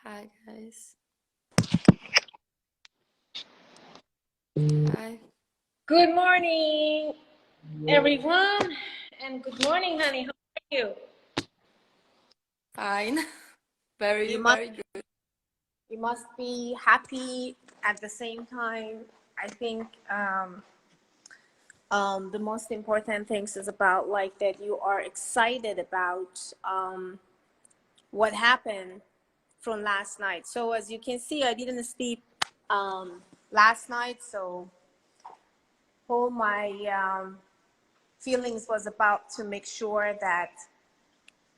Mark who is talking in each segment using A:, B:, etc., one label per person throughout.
A: Hi guys. Hi.
B: Good morning, everyone, and good morning, honey. How are you?
A: Fine.
B: You must
A: Very good.
B: you must be happy at the same time. I think the most important things is about like that you are excited about what happened from last night. So as you can see, I didn't sleep last night, so all my feelings was about to make sure that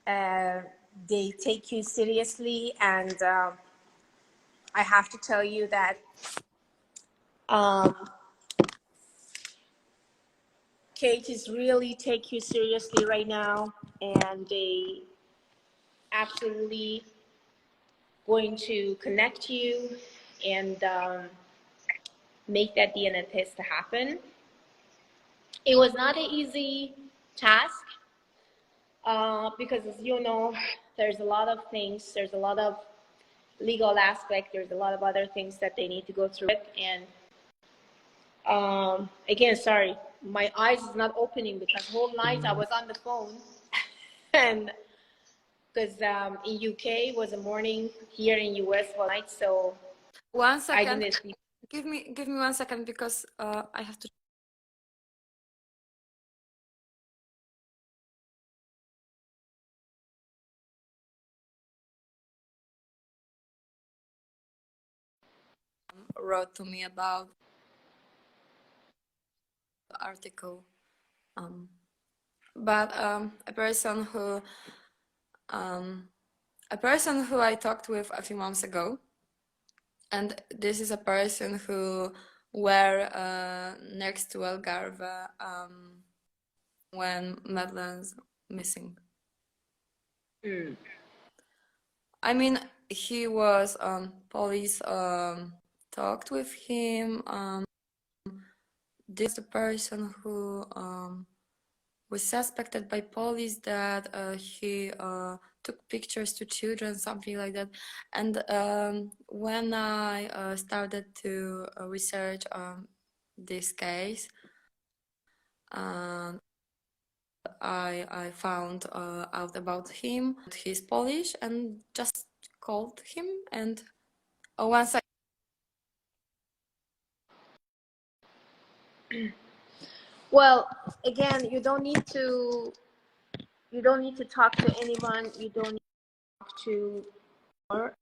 B: uh, they take you seriously. And I have to tell you that um, Kate is really take you seriously right now, and they absolutely going to connect you and make that DNA test happen. It was not an easy task because, as you know, there's a lot of things. There's a lot of legal aspect. There's a lot of other things that they need to go through it. And again, sorry, my eyes is not opening because whole night I was on the phone, and because in UK was a morning, here in US was night, so
A: 1
B: I
A: second.
B: didn't sleep.
A: Give me 1 second because I have to wrote to me about the article. But a person who I talked with a few months ago, and this is a person who were next to Algarve when Madeleine's missing. I mean, he was police talked with him. This is the person who was suspected by police that he took pictures to children, something like that. And when I started to research this case, I found out about him. He's Polish, and just called him. And once I
B: Well, again, you don't need to talk to anyone. You don't need to talk to or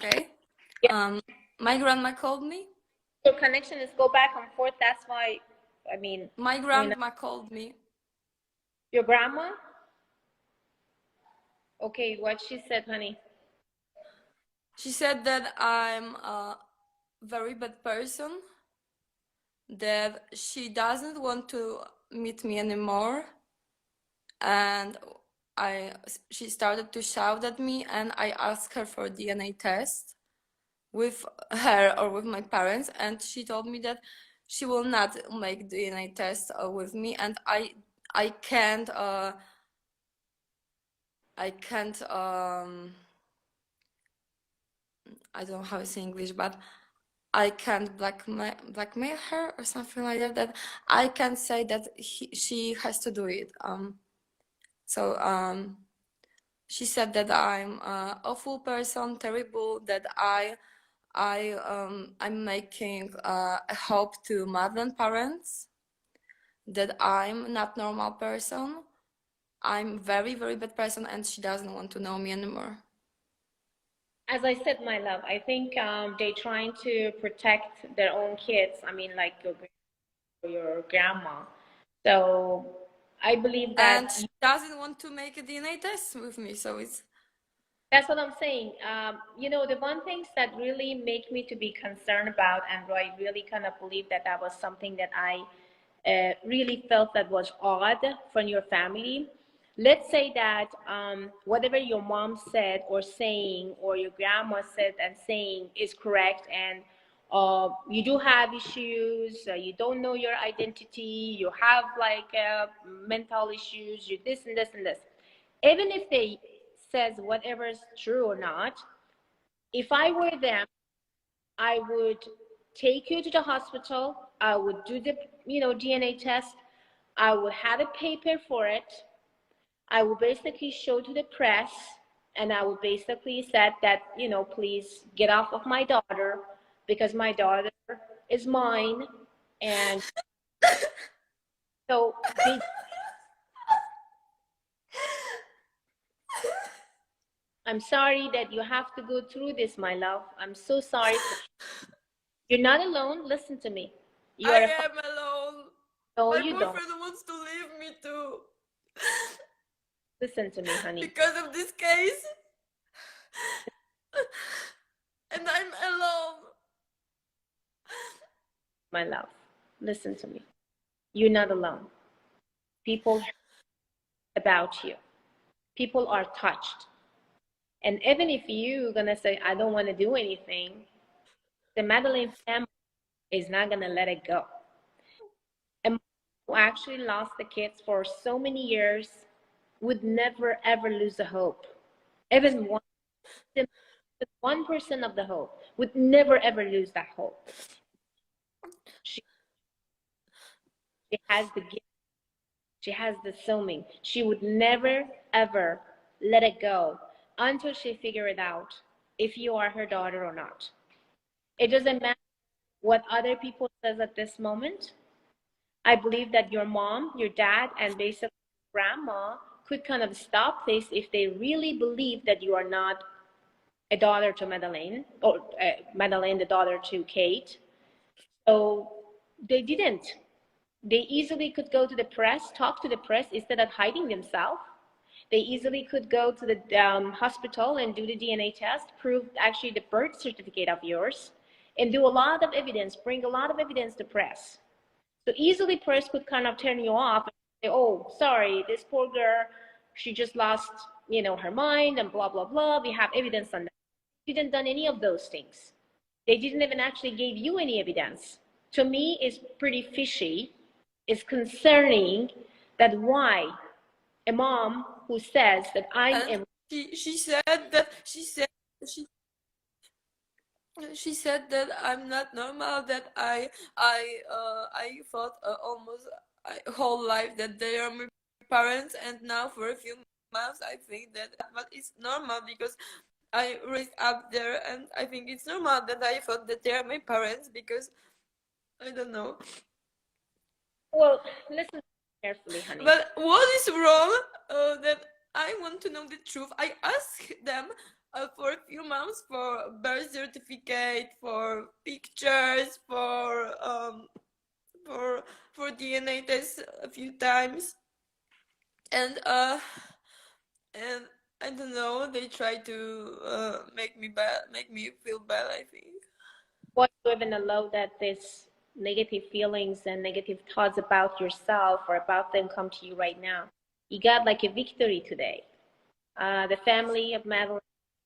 A: Okay.
B: Yeah.
A: My grandma called me.
B: Your connection is go back and forth. That's why, I mean,
A: My grandma called me.
B: your grandma? Okay, what she said, honey?
A: She said that I'm a very bad person, that she doesn't want to meet me anymore, and she started to shout at me, and I asked her for DNA test with her or with my parents, and she told me that she will not make DNA test with me, and I can't I don't know how to say English, but I can't blackmail her or something like that. That I can say that she has to do it. So she said that I'm a awful person, terrible. That I'm making a hope to Madeleine parents. That I'm not normal person. I'm very very bad person, and she doesn't want to know me anymore.
B: As I said, my love, I think they're trying to protect their own kids. I mean, like your grandma. So I believe that
A: And she doesn't want to make a DNA test with me, so it's
B: that's what I'm saying. You know, the one things that really make me to be concerned about, and I really kind of believe that that was something that I really felt that was odd from your family. Let's say that whatever your mom said or saying, or your grandma said and saying is correct, and you do have issues, you don't know your identity, you have like mental issues, you this and this and this. Even if they says whatever is true or not, if I were them, I would take you to the hospital. I would do the DNA test. I would have a paper for it. I would basically show to the press, and I would basically said that please get off of my daughter, because my daughter is mine. And so they, I'm sorry that you have to go through this, my love. I'm so sorry for you. You're not alone. Listen to me. You
A: I
B: are a
A: am alone.
B: no,
A: My
B: you don't.
A: boyfriend wants to leave me too.
B: Listen to me, honey.
A: Because of this case. And I'm alone.
B: My love, listen to me. You're not alone. People heard about you. People are touched. And even if you're gonna say, I don't want to do anything, the Madeleine family is not gonna let it go. And who actually lost the kids for so many years would never ever lose the hope. Even 1% of the hope would never ever lose that hope. She, she has the gift. She has the sewing. She would never ever let it go until she figure it out if you are her daughter or not. It doesn't matter what other people says at this moment. I believe that your mom, your dad, and basically grandma could kind of stop this if they really believe that you are not a daughter to Madeleine, or Madeleine, the daughter to Kate. So they didn't. They easily could go to the press, talk to the press instead of hiding themselves. They easily could go to the hospital and do the DNA test, prove actually the birth certificate of yours, and do a lot of evidence, bring a lot of evidence to press. So easily press could kind of turn you off and say, oh, sorry, this poor girl, she just lost, her mind and blah, blah, blah. We have evidence on that. They didn't done any of those things. They didn't even actually give you any evidence. To me, it's pretty fishy. It's concerning that why a mom who says that I'm
A: And
B: a
A: she said that she said that I'm not normal, that I thought almost whole life that they are my parents, and now for a few months I think that but it's normal because I raised up there, and I think it's normal that I thought that they are my parents because I don't know.
B: well, listen carefully, honey.
A: But what is wrong? That I want to know the truth. I asked them for a few months for birth certificate, for pictures, for for DNA tests a few times, and and I don't know. They try to make me feel bad, I think.
B: Why you even allow that this negative feelings and negative thoughts about yourself or about them come to you right now? You got like a victory today. The family of Madeline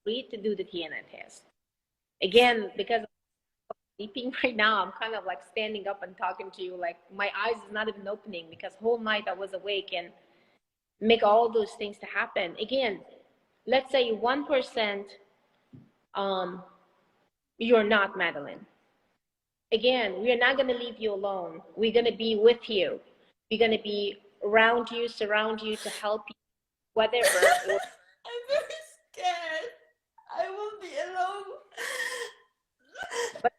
B: agreed to do the DNA test. Again, because I'm sleeping right now, I'm kind of like standing up and talking to you. Like my eyes is not even opening because whole night I was awake and make all those things to happen. Again, let's say 1%, you're not Madeline. Again, we're not going to leave you alone. We're going to be with you. We're going to be around you, surround you to help you, whatever.
A: I'm very scared. I will be alone.
B: But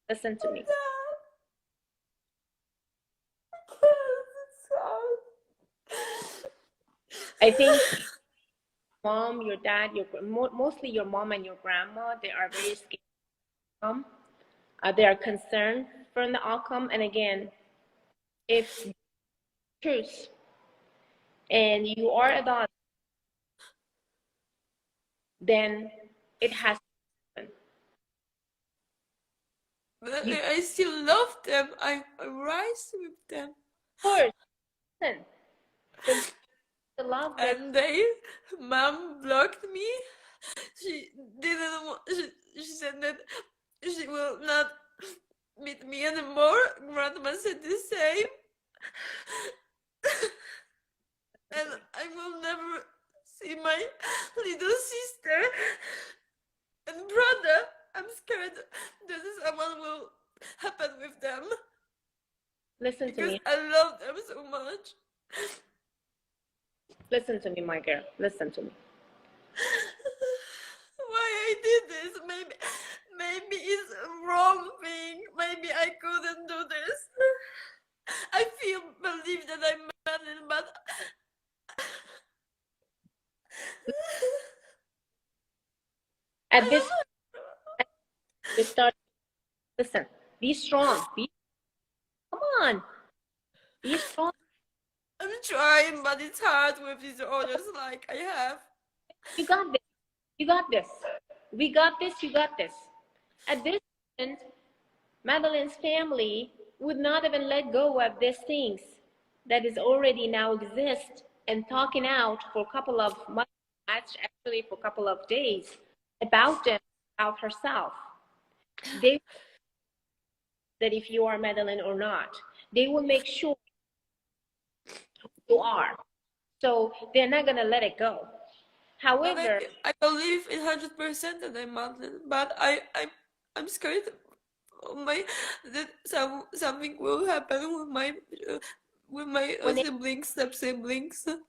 B: listen to me. I think mom, your dad, mostly your mom and your grandma, they are very scared. They are concerned from the outcome. And again, if truth and you are adult, then it has to happen.
A: But
B: You,
A: I still love them. I rise with them.
B: of course, listen, the love that
A: And mom blocked me. She didn't. She said that she will not meet me anymore. Grandma said the same. And I will never see my little sister and brother. I'm scared that someone will happen with them
B: listen to
A: because
B: me.
A: I love them so much.
B: Listen to me, my girl. Listen to me.
A: Why I did this? Maybe it's a wrong thing. Maybe I couldn't do this. I believe that I'm Madeleine, but
B: At this you start listen, be strong. Come on. Be strong.
A: I'm trying, but it's hard with disorders like I have.
B: You got this. You got this. We got this, you got this. At this point, Madeleine's family would not even let go of these things that is already now exist and talking out for a couple of months, actually for a couple of days, about them, about herself. They that if you are Madeleine or not, they will make sure you are. So they're not gonna let it go.
A: But
B: However,
A: I believe in 100% that I'm Madeleine. But I'm scared that something will happen with my
B: when it,
A: siblings, step siblings,
B: it's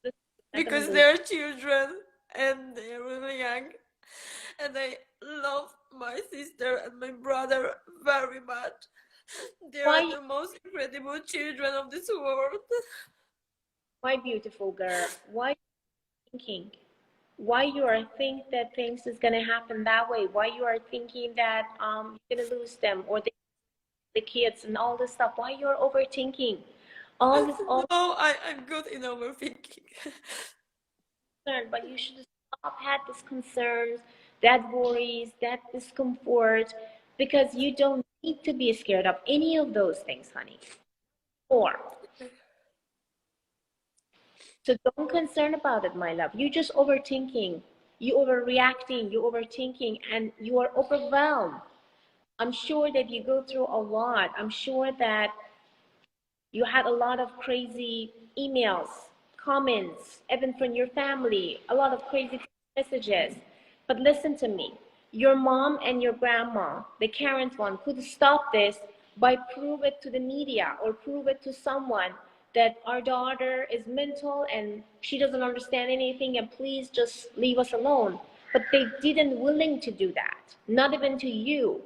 B: not gonna
A: because
B: go.
A: they're children and they're really young, and I love my sister and my brother very much. They are
B: Why,
A: the most incredible children of this world.
B: my beautiful girl? Why are you thinking? Why you are think that things is gonna happen that way? Why you are thinking that you're gonna lose them or the kids and all this stuff? Why you're overthinking? All this all
A: No, I'm good in overthinking.
B: concern, but you should stop had these concerns, that worries, that discomfort, because you don't need to be scared of any of those things, honey. Or so don't concern about it, my love. You just overthinking, you overreacting, you overthinking, and you are overwhelmed. I'm sure that you go through a lot. I'm sure that you had a lot of crazy emails, comments, even from your family, a lot of crazy messages. But listen to me. Your mom and your grandma, the current one, could stop this by prove it to the media or prove it to someone that our daughter is mental and she doesn't understand anything and please just leave us alone. But they didn't willing to do that, not even to you.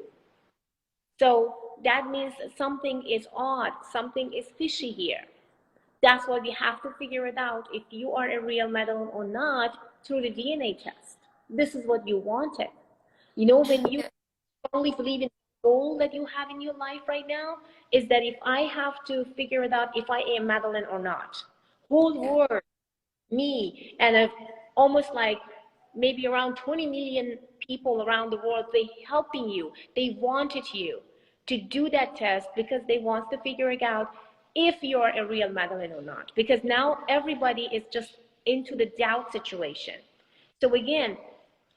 B: So that means something is odd, something is fishy here. That's why we have to figure it out if you are a real Madeleine or not through the DNA test. This is what you wanted. You know, when you
A: Yeah,
B: strongly believe in the goal that you have in your life right now, is that if I have to figure it out if I am Madeleine or not, whole
A: yeah,
B: world, me, and almost like maybe around 20 million people around the world, they helping you. They wanted you to do that test because they want to figure it out if you're a real Madeleine or not. Because now everybody is just into the doubt situation. So again,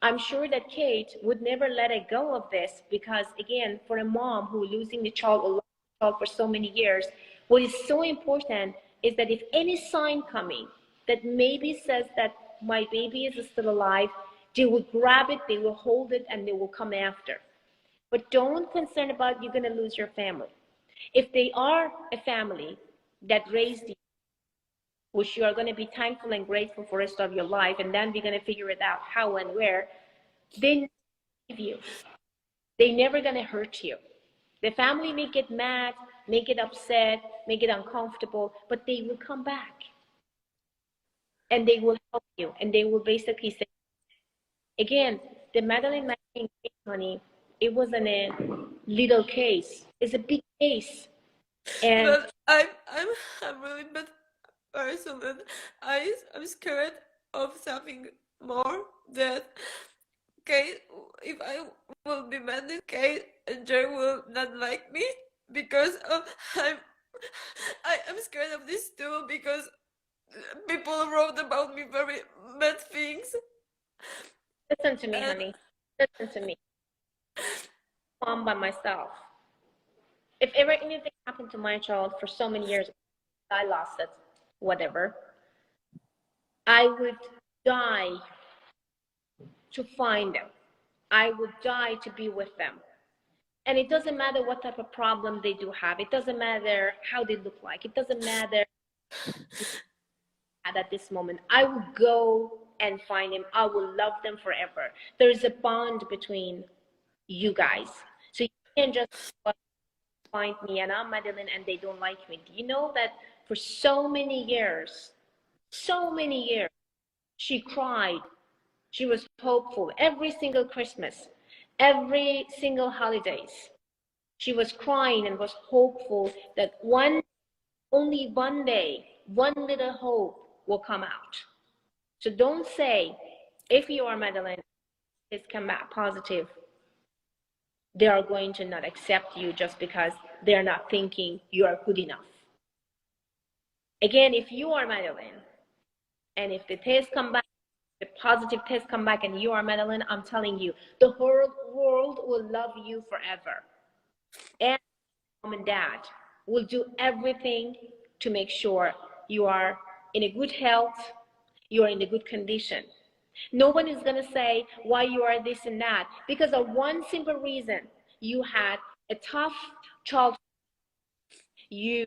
B: I'm sure that Kate would never let it go of this because, again, for a mom who losing the child or lost the child for so many years, what is so important is that if any sign coming that maybe says that my baby is still alive, they will grab it, they will hold it, and they will come after. But don't concern about you're going to lose your family. If they are a family that raised you, which you are going to be thankful and grateful for the rest of your life, and then we're going to figure it out how and where, they never leave you. They never going to hurt you. The family may get mad, may get upset, may get uncomfortable, but they will come back and they will help you and they will basically say, again, the Madeleine McCann case, honey, it wasn't a little case. It's a big case. And
A: but I'm really bad person, and I'm scared of something more that Kate, if I will be mad at Kate and Jerry will not like me because I'm I'm scared of this too because people wrote about me very bad things.
B: listen to me,
A: And
B: honey. Listen to me. I'm by myself. If ever anything happened to my child for so many years, I lost it, whatever, I would die to find them. I would die to be with them. And it doesn't matter what type of problem they do have. It doesn't matter how they look like. It doesn't matter at this moment. I will go and find them. I will love them forever. There is a bond between you guys. So you can't just find me and I'm Madeleine and they don't like me. Do you know that for so many years, she cried. She was hopeful every single Christmas, every single holidays. She was crying and was hopeful that only one day, one little hope will come out. So don't say, if you are Madeleine, it's come back positive, they are going to not accept you just because they're not thinking you are good enough. Again, if you are Madeleine, and if the test come back, the positive test come back and you are Madeleine, I'm telling you, the whole world will love you forever. And mom and dad will do everything to make sure you are in a good health, you are in a good condition. No one is going to say why you are this and that because of one simple reason. You had a tough childhood. You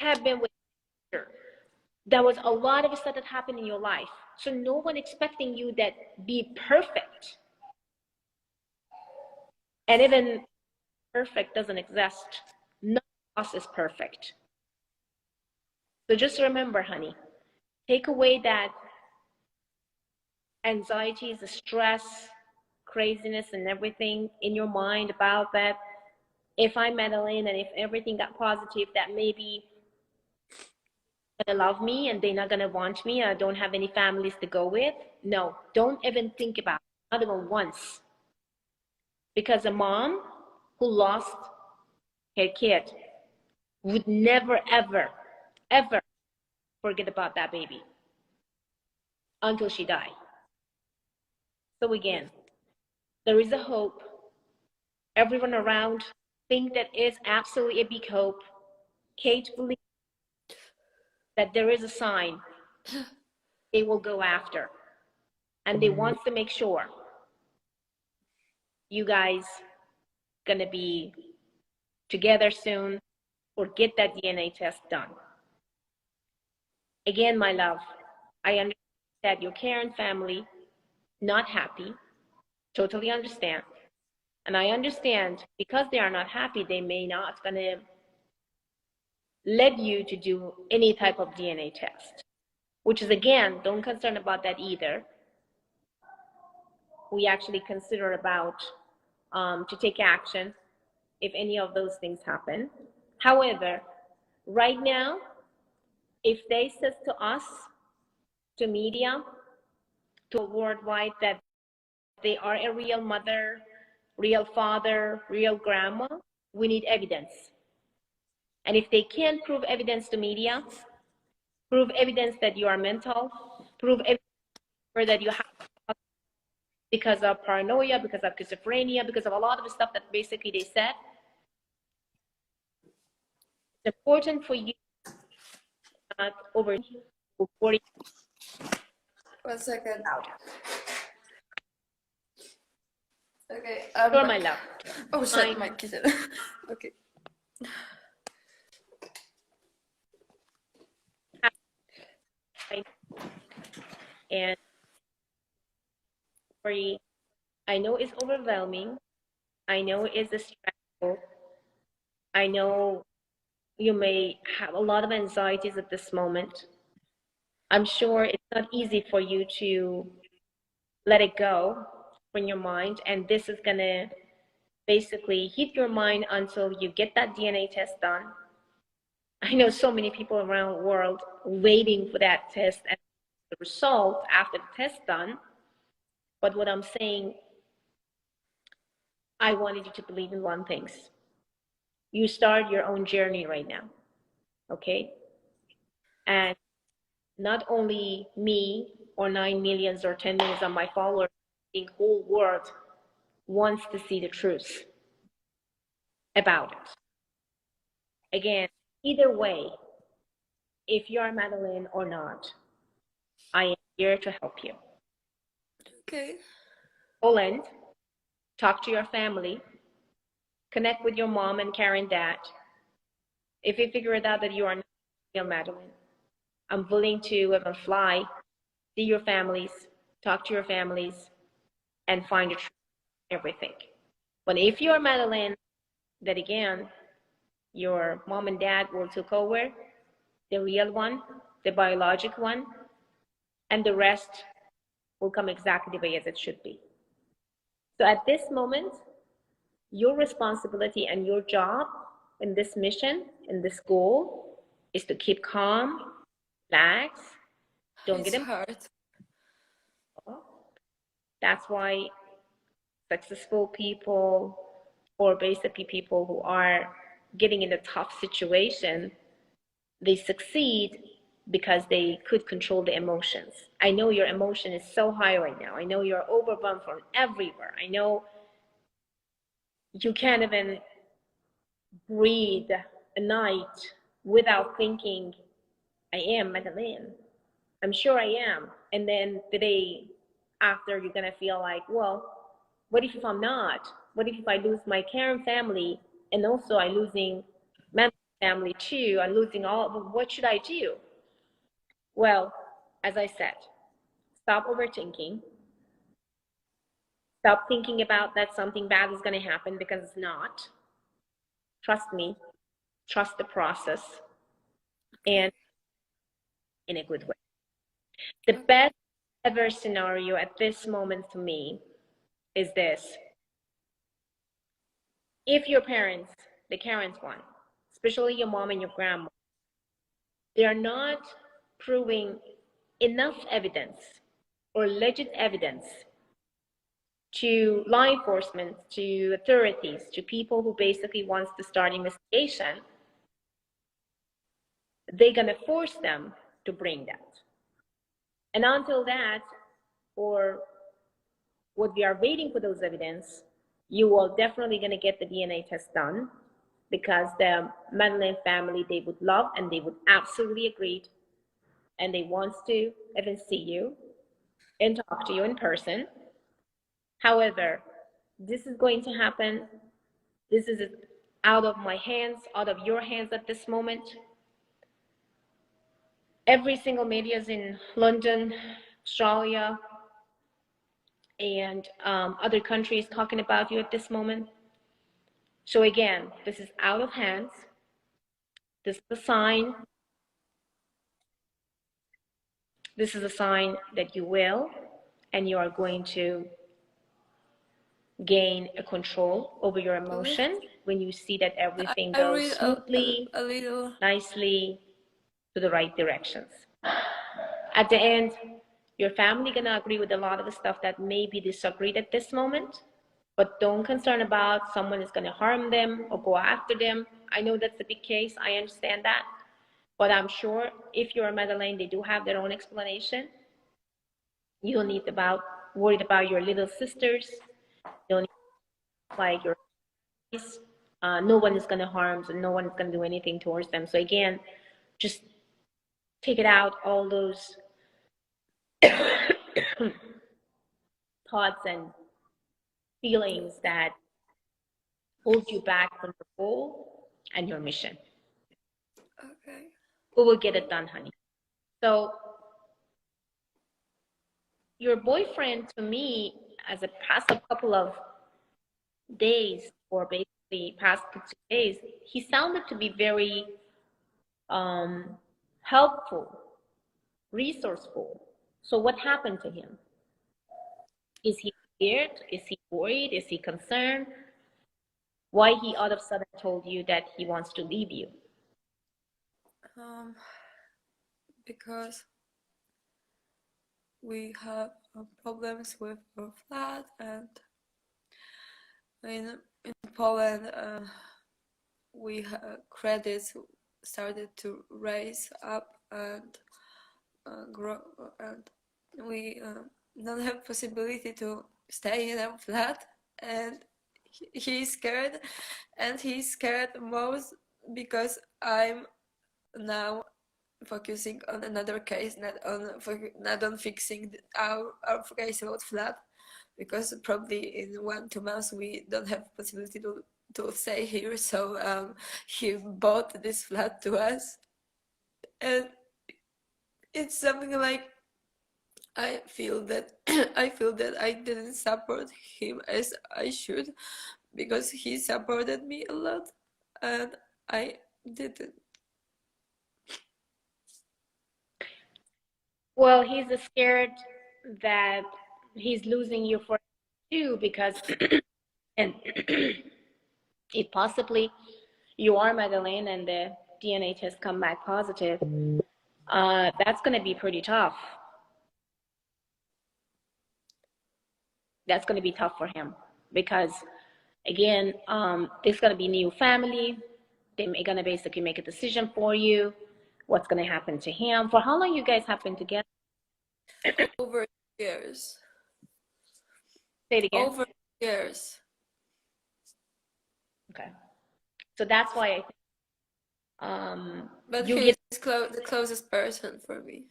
B: have been with her. There was a lot of stuff that happened in your life. So no one expecting you that be perfect. And even perfect doesn't exist. None of us is perfect. So just remember, honey, take away that anxiety, the stress, craziness, and everything in your mind about that. If I'm Madeleine and if everything got positive, that maybe gonna love me and they're not gonna want me. I don't have any families to go with. No, don't even think about it, not even once. Because a mom who lost her kid would never, ever, ever forget about that baby until she died. So again, there is a hope. Everyone around think that is absolutely a big hope. Kate believes that there is a sign they will go after. And they want to make sure you guys gonna be together soon or get that DNA test done. Again, my love, I understand that your Karen family not happy, totally understand. And I understand because they are not happy, they may not gonna led you to do any type of DNA test, which is, again, don't concern about that either. We actually consider about to take action if any of those things happen. However, right now, if they says to us, to media, to worldwide, that they are a real mother, real father, real grandma, we need evidence. And if they can't prove evidence to media, prove evidence that you are mental, prove evidence that you have because of paranoia, because of schizophrenia, because of a lot of the stuff that basically they said, it's important for you not over 40
A: 1 second.
B: out.
A: Okay,
B: Sure, my love.
A: Oh shit, my kitten. Okay.
B: And I know it's overwhelming. I know it's stressful. I know you may have a lot of anxieties at this moment. I'm sure it's not easy for you to let it go from your mind, and this is gonna basically hit your mind until you get that DNA test done. I know so many people around the world waiting for that test and the result after the test done. But what I'm saying, I wanted you to believe in one thing. You start your own journey right now, okay? And not only me or 9 millions or 10 millions of my followers, the whole world wants to see the truth about it. Again, either way, if you're Madeleine or not, I am here to help you.
A: Okay.
B: Poland, talk to your family, connect with your mom and Karen dad. If you figure it out that you are not real Madeleine, I'm willing to even fly, see your families, talk to your families, and find the truth in everything. But if you're Madeleine, that again, your mom and dad will take over, the real one, the biologic one, and the rest will come exactly the way as it should be. So at this moment, your responsibility and your job in this mission, in this goal, is to keep calm, relax, don't
A: It's
B: get
A: hard.
B: That's why successful people, or basically people who are getting in a tough situation, they succeed because they could control the emotions. I know your emotion is so high right now. I know you're overwhelmed from everywhere. I know you can't even breathe a night without thinking, I am Madeleine. I'm sure I am. And then the day after, you're gonna feel like, well, what if I'm not? What if I lose my Karen family, and also I'm losing my family too? I'm losing all of them. What should I do? Well, as I said, stop overthinking. Stop thinking about that something bad is going to happen, because it's not. Trust me. Trust the process, and in a good way. The best ever scenario at this moment for me is this. If your parents, the Karen's one, especially your mom and your grandma, they are not proving enough evidence or legit evidence to law enforcement, to authorities, to people who basically wants to start investigation, they're gonna force them to bring that. And until that, or what we are waiting for those evidence, you are definitely gonna get the DNA test done, because the Madeleine family, they would love and they would absolutely agree, and they want to even see you and talk to you in person. However, this is going to happen. This is out of my hands, out of your hands at this moment. Every single media is in London, Australia, and other countries talking about you at this moment. So again, this is out of hands.
C: This is a sign. This is a sign that you will, and you are going to gain a control over your emotion when you see that everything
A: I
C: goes
A: read
C: smoothly,
A: a little.
C: nicely, to the right directions. At the end, your family gonna agree with a lot of the stuff that may be disagreed at this moment, but don't concern about someone is gonna harm them or go after them. I know that's a big case, I understand that. But I'm sure if you're a Madeleine, they do have their own explanation. You don't need about worried about your little sisters. You don't need like your no one is gonna harm, so no one is gonna do anything towards them. So again, just take it out all those thoughts and feelings that hold you back from your goal and your mission.
A: Okay.
C: We will get it done, honey. So your boyfriend, to me, as a past a couple of days, or basically past 2 days, he sounded to be very helpful, resourceful. So what happened to him? Is he scared? Is he worried? Is he concerned? Why he all of a sudden told you that he wants to leave you?
A: Because we have problems with our flat, and in Poland, we credits started to raise up and grow, and we don't have possibility to stay in a flat, and he's scared, and he's scared most because I'm now focusing on another case, not on fixing our case about flat, because probably in 1-2 months we don't have possibility to stay here. So he bought this flat to us, and it's something like I feel that I feel that I didn't support him as I should, because he supported me a lot, and I didn't.
C: Well, he's scared that he's losing you for you because, and if possibly you are Madeleine and the DNA test come back positive, that's going to be pretty tough. That's going to be tough for him because, again, there's going to be new family. They're going to basically make a decision for you. What's going to happen to him? For how long you guys have been together?
A: Over years.
C: Say it again.
A: Over years.
C: Okay. So that's why
A: But
C: you
A: he's
C: get.
A: the closest person for me.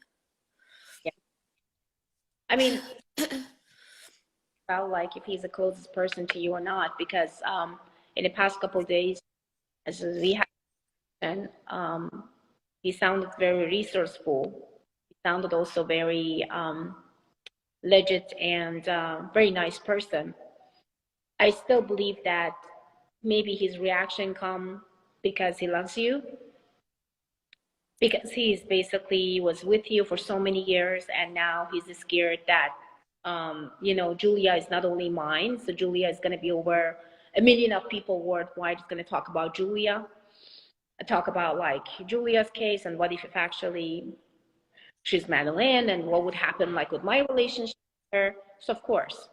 C: Yeah. I mean, about like if he's the closest person to you or not, because in the past couple of days, as we had, and he sounded very resourceful. He sounded also very legit and very nice person. I still believe that maybe his reaction come because he loves you, because he's basically was with you for so many years, and now he's scared that Julia is not only mine, so Julia is going to be over a million of people worldwide is going to talk about Julia, talk about like Julia's case, and what if actually she's Madeleine, and what would happen like with my relationship with her. So of course.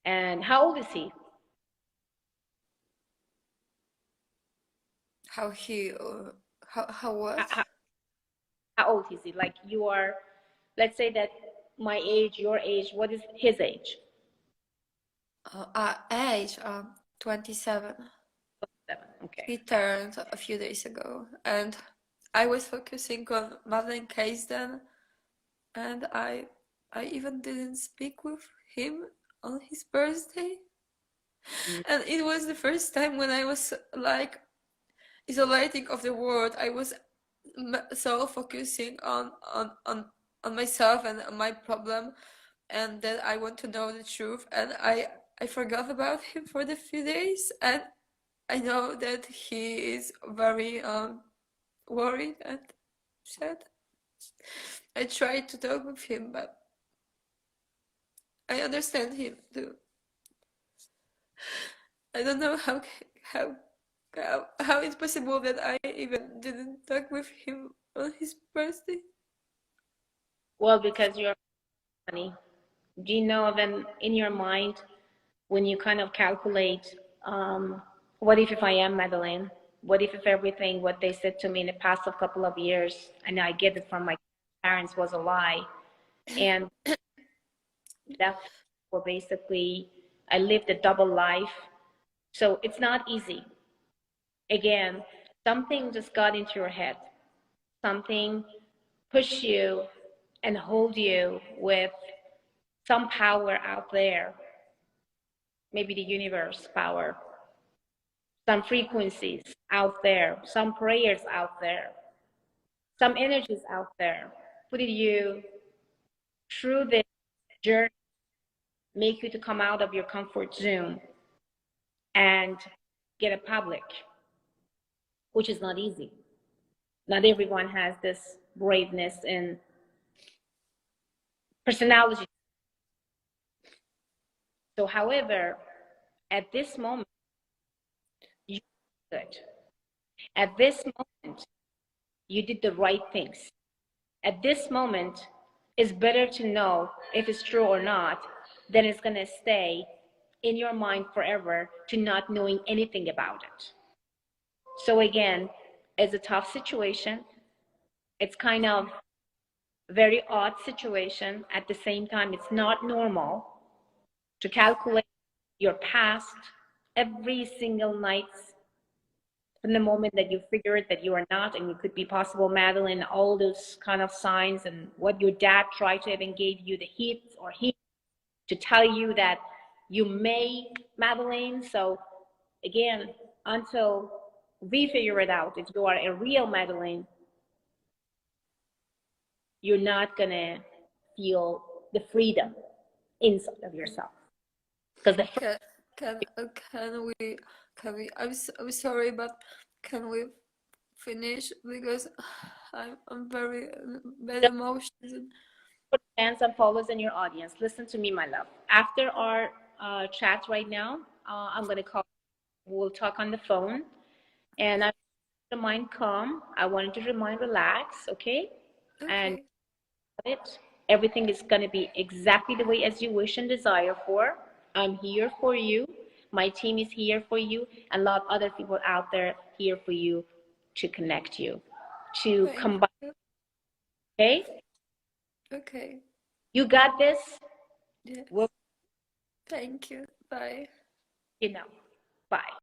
C: And how old is he?
A: How he how what?
C: How old is he? Like you are, let's say that my age, your age, what is his age?
A: Age 27.
C: 7. Okay.
A: He turned a few days ago, and I was focusing on Madeleine case then, and I even didn't speak with him on his birthday. And it was the first time when I was like isolating of the world. I was so focusing on myself and on my problem, and that I want to know the truth, and I forgot about him for the few days, and I know that he is very worried and sad. I tried to talk with him, but I understand him too. I don't know how how it's possible that I even didn't talk with him on his birthday.
C: Well, because you're funny. Do you know then in your mind when you kind of calculate, what if I am Madeleine? What if everything what they said to me in the past of couple of years, and I get it from my parents, was a lie, and that's well basically I lived a double life, so it's not easy. Again, something just got into your head, something pushed you and hold you with some power out there, maybe the universe power, some frequencies out there, some prayers out there, some energies out there, putting you through this journey, make you to come out of your comfort zone and get a public, which is not easy. Not everyone has this braveness and personality. So, however, at this moment, you did good. At this moment, you did the right things. At this moment, it's better to know if it's true or not than it's going to stay in your mind forever to not knowing anything about it. So again, it's a tough situation. It's kind of a very odd situation. At the same time, it's not normal to calculate your past every single night from the moment that you figured that you are not and you could be possible Madeleine, all those kind of signs and what your dad tried to even gave you the hints or hints to tell you that you may Madeleine. So again, until we figure it out, if you are a real Madeleine, you're not gonna feel the freedom inside of yourself. Because the
A: Can we I'm sorry, but can we finish because I'm very bad emotions.
C: fans and followers in your audience, listen to me, my love. After our chat right now, I'm gonna call. We'll talk on the phone, and I want the mind calm. I want you to remind relax, okay? And
A: Okay.
C: everything is gonna be exactly the way as you wish and desire for. I'm here for you. My team is here for you, and a lot of other people out there here for you to connect you, to
A: Thank
C: combine.
A: you.
C: Okay,
A: Okay.
C: you got this.
A: Yes.
C: We'll,
A: Thank you. Bye.
C: Bye.